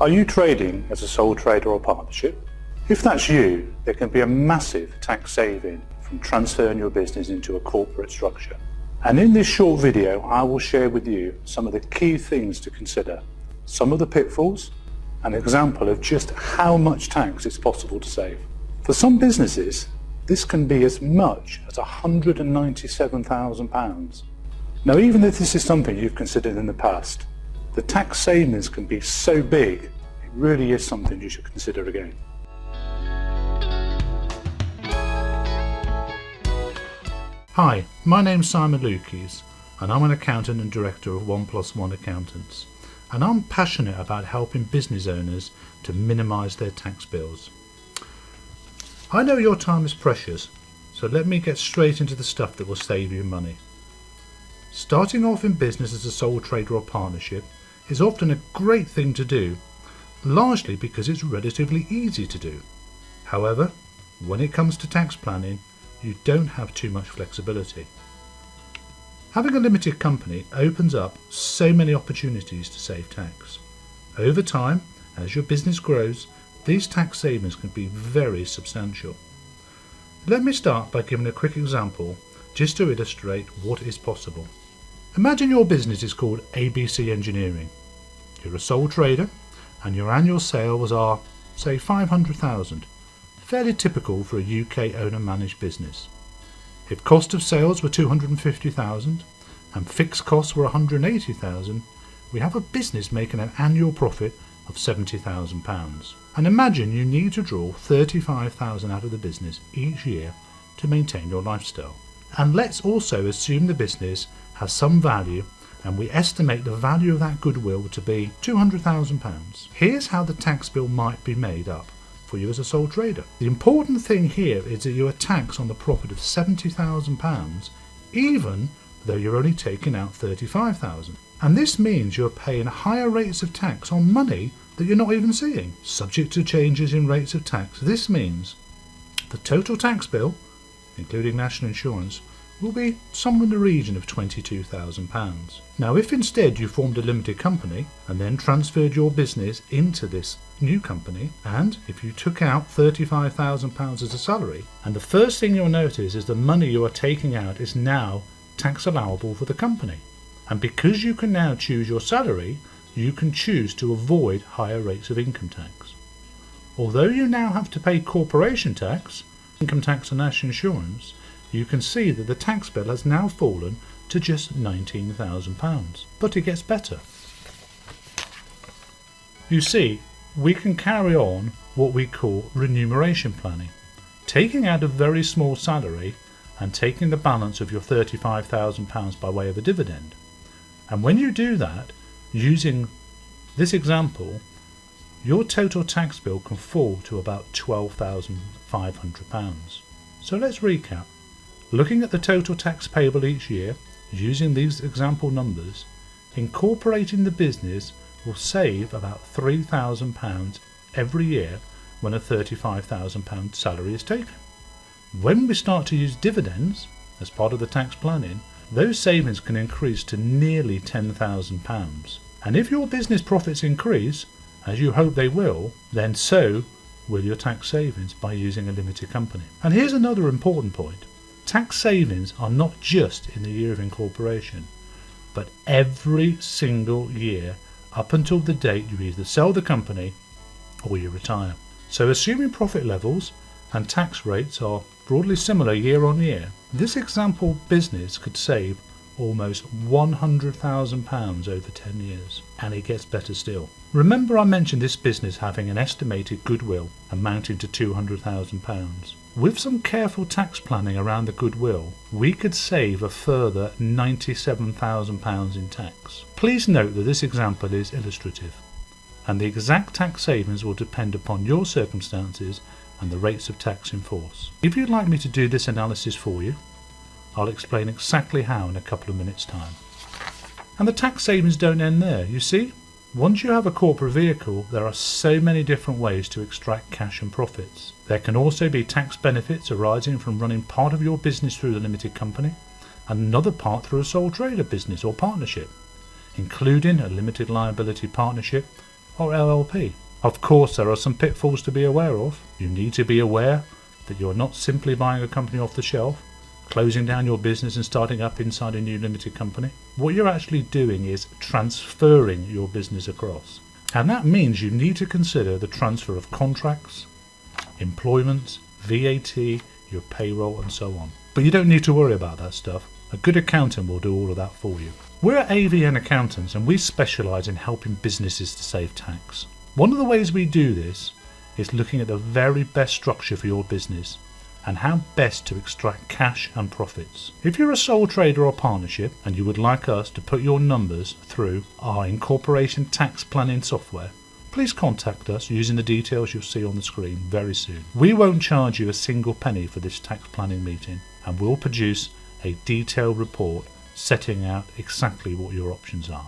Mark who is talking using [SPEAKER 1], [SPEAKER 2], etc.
[SPEAKER 1] Are you trading as a sole trader or partnership? If that's you, there can be a massive tax saving from transferring your business into a corporate structure. And in this short video, I will share with you some of the key things to consider, some of the pitfalls, an example of just how much tax it's possible to save. For some businesses, this can be as much as £197,000. Now, even if this is something you've considered in the past, the tax savings can be so big, it really is something you should consider again.
[SPEAKER 2] Hi, my name's Simon Lukes and I'm an accountant and director of 1+1 Accountants, and I'm passionate about helping business owners to minimise their tax bills. I know your time is precious, so let me get straight into the stuff that will save you money. Starting off in business as a sole trader or partnership is often a great thing to do, largely because it's relatively easy to do. However, when it comes to tax planning, you don't have too much flexibility. Having a limited company opens up so many opportunities to save tax. Over time, as your business grows, these tax savings can be very substantial. Let me start by giving a quick example just to illustrate what is possible. Imagine your business is called ABC Engineering. You're a sole trader and your annual sales are, say, 500,000, fairly typical for a UK owner-managed business. If cost of sales were 250,000 and fixed costs were 180,000, we have a business making an annual profit of £70,000. And imagine you need to draw 35,000 out of the business each year to maintain your lifestyle. And let's also assume the business has some value, and we estimate the value of that goodwill to be £200,000. Here's how the tax bill might be made up for you as a sole trader. The important thing here is that you are taxed on the profit of £70,000 even though you're only taking out £35,000. And this means you're paying higher rates of tax on money that you're not even seeing. Subject to changes in rates of tax, this means the total tax bill, including national insurance, will be somewhere in the region of £22,000. Now, if instead you formed a limited company and then transferred your business into this new company, and if you took out £35,000 as a salary, and the first thing you'll notice is the money you are taking out is now tax allowable for the company. And because you can now choose your salary, you can choose to avoid higher rates of income tax. Although you now have to pay corporation tax, income tax and national insurance, you can see that the tax bill has now fallen to just £19,000. But it gets better. You see, we can carry on what we call remuneration planning, taking out a very small salary and taking the balance of your £35,000 by way of a dividend. And when you do that, using this example, your total tax bill can fall to about £12,500. So let's recap. Looking at the total tax payable each year, using these example numbers, incorporating the business will save about £3,000 every year when a £35,000 salary is taken. When we start to use dividends as part of the tax planning, those savings can increase to nearly £10,000. And if your business profits increase, as you hope they will, then so will your tax savings by using a limited company. And here's another important point. Tax savings are not just in the year of incorporation, but every single year up until the date you either sell the company or you retire. So assuming profit levels and tax rates are broadly similar year on year, this example business could save almost £100,000 over 10 years, and it gets better still. Remember I mentioned this business having an estimated goodwill amounting to £200,000. With some careful tax planning around the goodwill, we could save a further £97,000 in tax. Please note that this example is illustrative, and the exact tax savings will depend upon your circumstances and the rates of tax in force. If you'd like me to do this analysis for you, I'll explain exactly how in a couple of minutes' time. And the tax savings don't end there, you see. Once you have a corporate vehicle, there are so many different ways to extract cash and profits. There can also be tax benefits arising from running part of your business through the limited company and another part through a sole trader business or partnership, including a limited liability partnership or LLP. Of course, there are some pitfalls to be aware of. You need to be aware that you're not simply buying a company off the shelf, closing down your business and starting up inside a new limited company. What you're actually doing is transferring your business across. And that means you need to consider the transfer of contracts, employment, VAT, your payroll and so on. But you don't need to worry about that stuff. A good accountant will do all of that for you. We're AVN accountants and we specialise in helping businesses to save tax. One of the ways we do this is looking at the very best structure for your business and how best to extract cash and profits. If you're a sole trader or partnership and you would like us to put your numbers through our incorporation tax planning software, please contact us using the details you'll see on the screen very soon. We won't charge you a single penny for this tax planning meeting and we'll produce a detailed report setting out exactly what your options are.